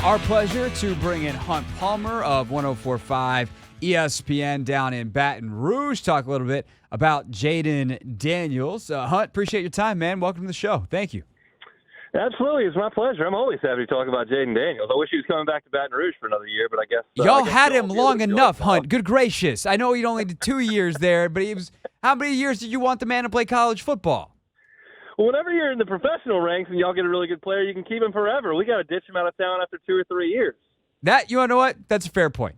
Our pleasure to bring in Hunt Palmer of 104.5 ESPN down in Baton Rouge. Talk a little bit about Jayden Daniels. Hunt, appreciate your time, man. Welcome to the show. Thank you. Absolutely. It's my pleasure. I'm always happy to talk about Jayden Daniels. I wish he was coming back to Baton Rouge for another year, but I guess y'all had him long enough, Hunt. Good gracious. I know he only did 2 years there, but how many years did you want the man to play college football? Well, whenever you're in the professional ranks and y'all get a really good player, you can keep him forever. We got to ditch him out of town after 2 or 3 years. You want to know what? That's a fair point.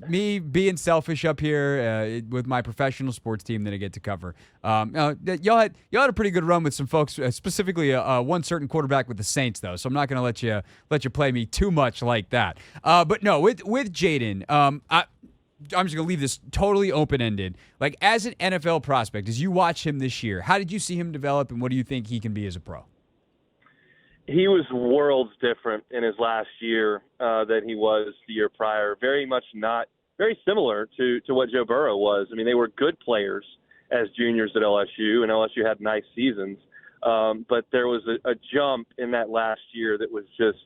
Me being selfish up here with my professional sports team that I get to cover. Y'all had a pretty good run with some folks, specifically one certain quarterback with the Saints, though. So I'm not going to let you play me too much like that. But no, with Jayden, I'm just going to leave this totally open-ended. Like, as an NFL prospect, as you watch him this year, how did you see him develop, and what do you think he can be as a pro? He was worlds different in his last year than he was the year prior. Very similar to what Joe Burrow was. I mean, they were good players as juniors at LSU, and LSU had nice seasons. But there was a jump in that last year that was just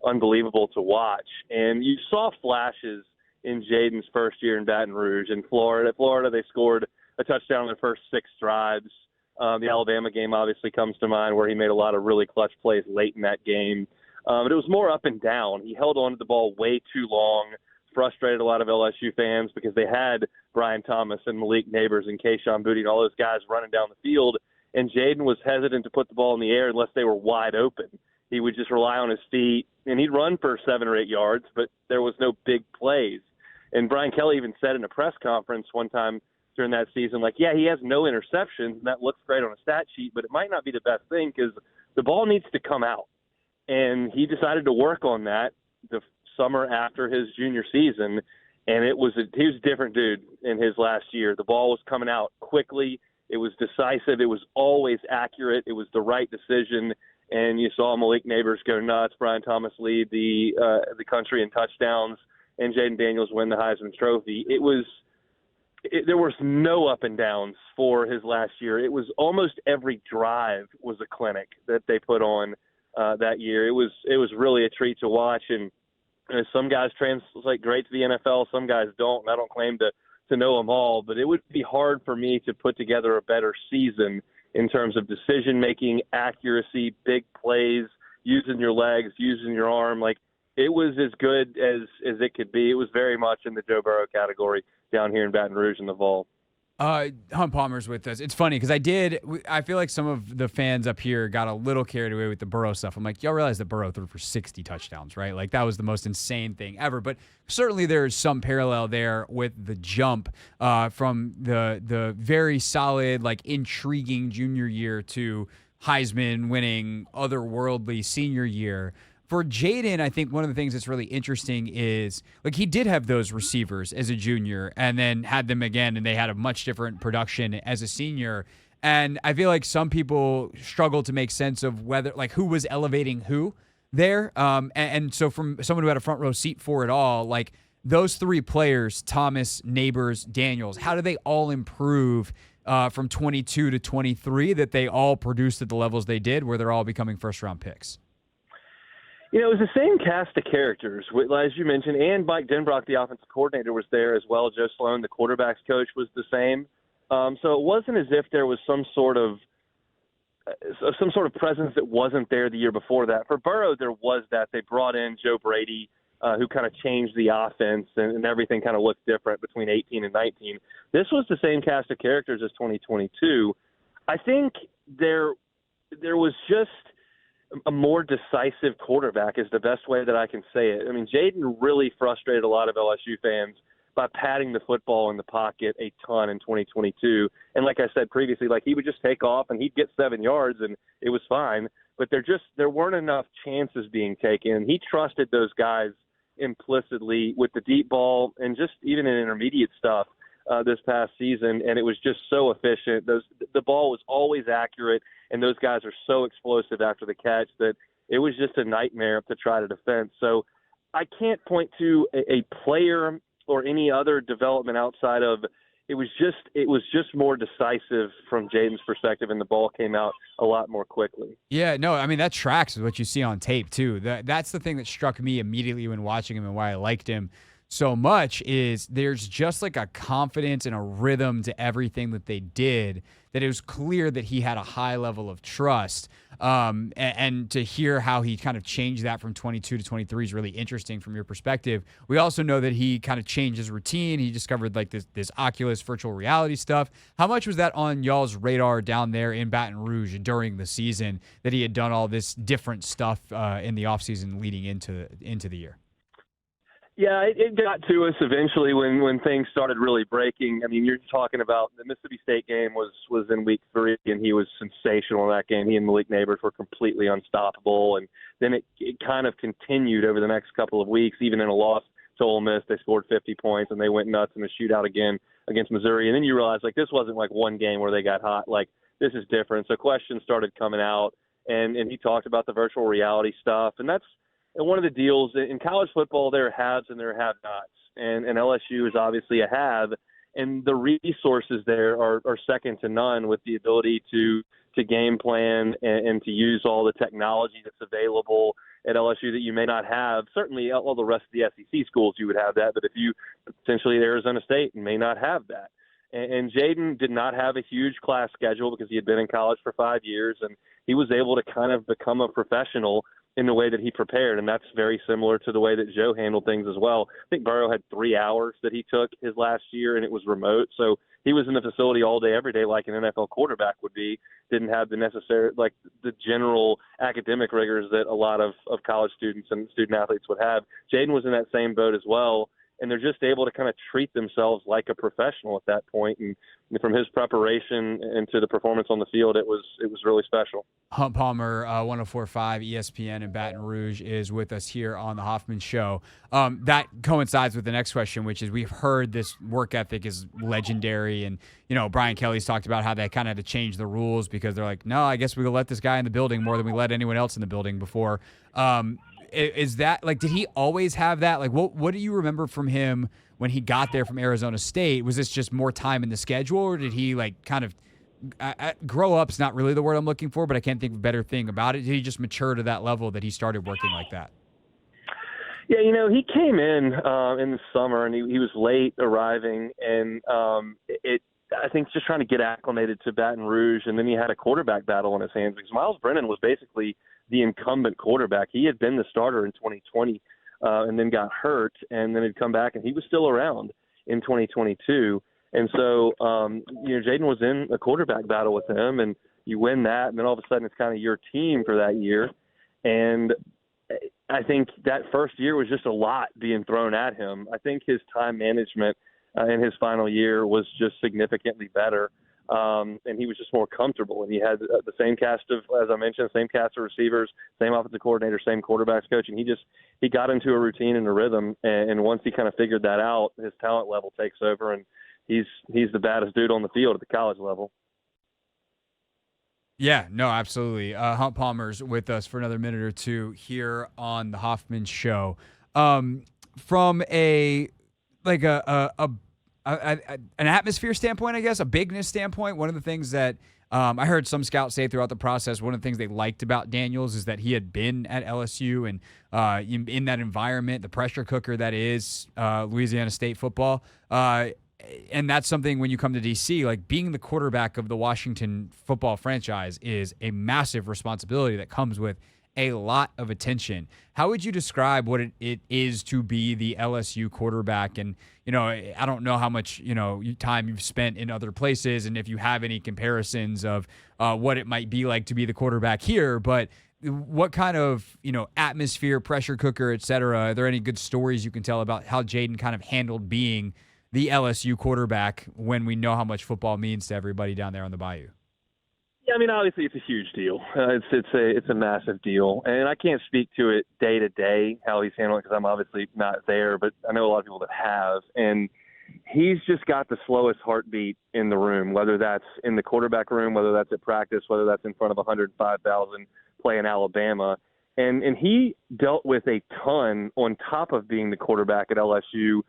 unbelievable to watch. And you saw flashes in Jayden's first year in Baton Rouge. In Florida, they scored a touchdown in their first 6 drives. The Alabama game obviously comes to mind, where he made a lot of really clutch plays late in that game. But it was more up and down. He held on to the ball way too long, frustrated a lot of LSU fans because they had Brian Thomas and Malik Neighbors and Kayshon Boutte and all those guys running down the field, and Jayden was hesitant to put the ball in the air unless they were wide open. He would just rely on his feet, and he'd run for 7 or 8 yards, but there was no big plays. And Brian Kelly even said in a press conference one time during that season, like, yeah, he has no interceptions, and that looks great on a stat sheet, but it might not be the best thing because the ball needs to come out. And he decided to work on that the summer after his junior season, and he was a different dude in his last year. The ball was coming out quickly. It was decisive. It was always accurate. It was the right decision, and you saw Malik Neighbors go nuts. Brian Thomas lead the country in touchdowns, and Jayden Daniels win the Heisman Trophy. There was no up and downs for his last year. It was almost every drive was a clinic that they put on that year. It was really a treat to watch. And some guys translate great to the NFL, some guys don't. And I don't claim to know them all, but it would be hard for me to put together a better season in terms of decision making, accuracy, big plays, using your legs, using your arm. Like, it was as good as it could be. It was very much in the Joe Burrow category down here in Baton Rouge in the Vol. Hunt Palmer's with us. It's funny because I feel like some of the fans up here got a little carried away with the Burrow stuff. I'm like, y'all realize that Burrow threw for 60 touchdowns, right? Like, that was the most insane thing ever. But certainly there's some parallel there with the jump from the very solid, like, intriguing junior year to Heisman winning, otherworldly senior year. For Jayden, I think one of the things that's really interesting is, like, he did have those receivers as a junior and then had them again, and they had a much different production as a senior. And I feel like some people struggle to make sense of whether, like, who was elevating who there. And so from someone who had a front row seat for it all, like, those 3 players, Thomas, Neighbors, Daniels, how do they all improve from 22 to 23 that they all produced at the levels they did, where they're all becoming first-round picks? You know, it was the same cast of characters, as you mentioned, and Mike Denbrock, the offensive coordinator, was there as well. Joe Sloan, the quarterback's coach, was the same. So it wasn't as if there was some sort of presence that wasn't there the year before that. For Burrow, there was that. They brought in Joe Brady, who kind of changed the offense, and everything kind of looked different between 18 and 19. This was the same cast of characters as 2022. I think there was just a more decisive quarterback is the best way that I can say it. I mean, Jayden really frustrated a lot of LSU fans by patting the football in the pocket a ton in 2022. And like I said previously, like, he would just take off and he'd get 7 yards and it was fine. But there weren't enough chances being taken. He trusted those guys implicitly with the deep ball and just even in intermediate stuff this past season, and it was just so efficient. The ball was always accurate, and those guys are so explosive after the catch that it was just a nightmare to try to defend. So I can't point to a player or any other development outside of it was just more decisive from Jayden's perspective, and the ball came out a lot more quickly. Yeah, no, I mean, that tracks with what you see on tape, too. That's the thing that struck me immediately when watching him and why I liked him so much is there's just like a confidence and a rhythm to everything that they did that it was clear that he had a high level of trust. And to hear how he kind of changed that from 22 to 23 is really interesting from your perspective. We also know that he kind of changed his routine. He discovered like this Oculus virtual reality stuff. How much was that on y'all's radar down there in Baton Rouge during the season that he had done all this different stuff in the offseason leading into the year? Yeah, it got to us eventually when things started really breaking. I mean, you're talking about the Mississippi State game was in week 3, and he was sensational in that game. He and Malik Neighbors were completely unstoppable, and then it kind of continued over the next couple of weeks. Even in a loss to Ole Miss, they scored 50 points, and they went nuts in the shootout again against Missouri. And then you realize, like, this wasn't like one game where they got hot. Like, this is different. So questions started coming out, and he talked about the virtual reality stuff, and that's one of the deals in college football. There are haves and there are have-nots, and LSU is obviously a have, and the resources there are second to none with the ability to game plan and to use all the technology that's available at LSU that you may not have. Certainly, all the rest of the SEC schools you would have that, but if you potentially Arizona State may not have that. And Jayden did not have a huge class schedule because he had been in college for 5 years, and he was able to kind of become a professional in the way that he prepared, and that's very similar to the way that Joe handled things as well. I think Burrow had 3 hours that he took his last year, and it was remote, so he was in the facility all day, every day, like an NFL quarterback would be. Didn't have the necessary, like the general academic rigors that a lot of college students and student athletes would have. Jayden was in that same boat as well, and they're just able to kind of treat themselves like a professional at that point. And from his preparation and to the performance on the field, it was really special. Hunt Palmer, 104.5 ESPN in Baton Rouge, is with us here on the Hoffman Show. That coincides with the next question, which is we've heard this work ethic is legendary. And, Brian Kelly's talked about how they kind of had to change the rules because they're like, no, I guess we'll let this guy in the building more than we let anyone else in the building before. Is that like, did he always have that? Like, what do you remember from him when he got there from Arizona State? Was this just more time in the schedule, or did he like kind of grow up's not really the word I'm looking for, but I can't think of a better thing about it. Did he just mature to that level that he started working like that? Yeah, he came in the summer, and he was late arriving, and I think just trying to get acclimated to Baton Rouge, and then he had a quarterback battle on his hands because Miles Brennan was basically the incumbent quarterback. He had been the starter in 2020 and then got hurt, and then had come back, and he was still around in 2022. And so, Jayden was in a quarterback battle with him, and you win that, and then all of a sudden it's kind of your team for that year. And I think that first year was just a lot being thrown at him. I think his time management in his final year was just significantly better. And he was just more comfortable, and he had the same cast of, as I mentioned, same cast of receivers, same offensive coordinator, same quarterbacks coach, and he got into a routine and a rhythm, and once he kind of figured that out, his talent level takes over, and he's the baddest dude on the field at the college level. Yeah, no, absolutely. Hunt Palmer's with us for another minute or two here on the Hoffman Show. From an atmosphere standpoint, I guess, a bigness standpoint, one of the things that I heard some scouts say throughout the process, one of the things they liked about Daniels is that he had been at LSU and in that environment, the pressure cooker that is Louisiana State football. And that's something when you come to D.C., like being the quarterback of the Washington football franchise is a massive responsibility that comes with a lot of attention. How would you describe what it is to be the LSU quarterback? And, I don't know how much, time you've spent in other places and if you have any comparisons of what it might be like to be the quarterback here, but what kind of, atmosphere, pressure cooker, et cetera, are there any good stories you can tell about how Jayden kind of handled being the LSU quarterback when we know how much football means to everybody down there on the Bayou? Yeah, I mean, obviously it's a huge deal. It's a massive deal, and I can't speak to it day to day how he's handling it because I'm obviously not there, but I know a lot of people that have, and he's just got the slowest heartbeat in the room, whether that's in the quarterback room, whether that's at practice, whether that's in front of 105,000 playing Alabama, and he dealt with a ton on top of being the quarterback at LSU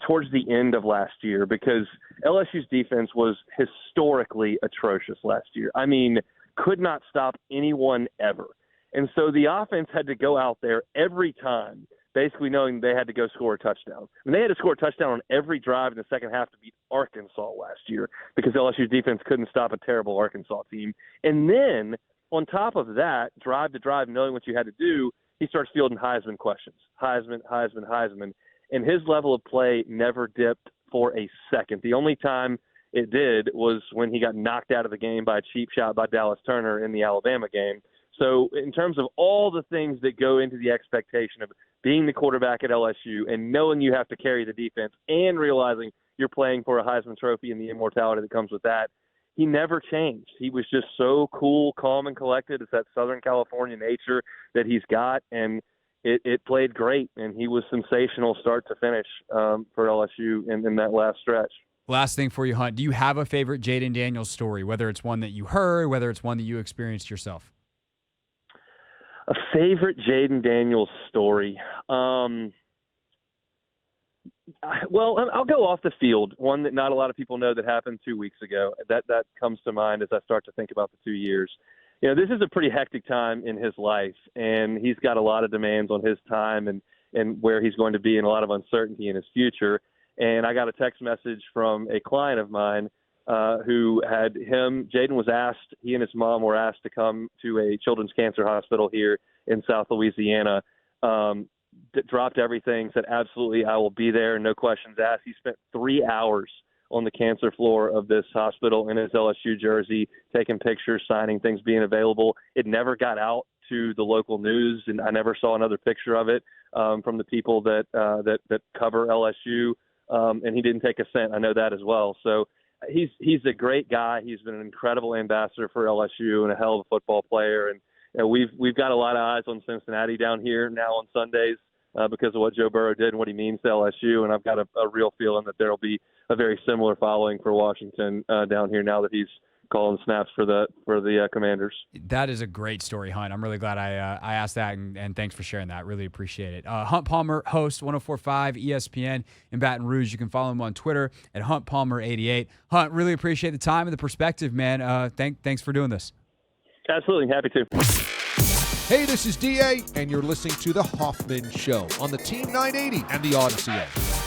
towards the end of last year, because LSU's defense was historically atrocious last year. I mean, could not stop anyone ever. And so the offense had to go out there every time, basically knowing they had to go score a touchdown. And they had to score a touchdown on every drive in the second half to beat Arkansas last year, because LSU's defense couldn't stop a terrible Arkansas team. And then on top of that, drive to drive, knowing what you had to do, he starts fielding Heisman questions. Heisman. And his level of play never dipped for a second. The only time it did was when he got knocked out of the game by a cheap shot by Dallas Turner in the Alabama game. So in terms of all the things that go into the expectation of being the quarterback at LSU and knowing you have to carry the defense and realizing you're playing for a Heisman Trophy and the immortality that comes with that, he never changed. He was just so cool, calm, and collected. It's that Southern California nature that he's got, and it played great, and he was sensational start to finish for LSU in that last stretch. Last thing for you, Hunt. Do you have a favorite Jayden Daniels story, whether it's one that you heard, whether it's one that you experienced yourself? A favorite Jayden Daniels story? Well, I'll go off the field. One that not a lot of people know that happened 2 weeks ago. That comes to mind as I start to think about the 2 years. You know, this is a pretty hectic time in his life, and he's got a lot of demands on his time and where he's going to be, and a lot of uncertainty in his future. And I got a text message from a client of mine who had Jayden was asked, he and his mom were asked to come to a children's cancer hospital here in South Louisiana. Dropped everything, said, absolutely, I will be there, no questions asked. He spent 3 hours on the cancer floor of this hospital in his LSU jersey, taking pictures, signing things, being available. It never got out to the local news, and I never saw another picture of it from the people that cover LSU, and he didn't take a cent. I know that as well. So he's a great guy. He's been an incredible ambassador for LSU and a hell of a football player. And we've got a lot of eyes on Cincinnati down here now on Sundays because of what Joe Burrow did and what he means to LSU. And I've got a real feeling that there will be a very similar following for Washington down here now that he's calling snaps for the Commanders. That is a great story, Hunt. I'm really glad I asked that, and thanks for sharing that. Really appreciate it. Hunt Palmer, host 104.5 ESPN in Baton Rouge. You can follow him on Twitter at HuntPalmer88. Hunt, really appreciate the time and the perspective, man. Thanks for doing this. Absolutely. Happy to. Hey, this is DA, and you're listening to The Hoffman Show on the Team 980 and the Odyssey app.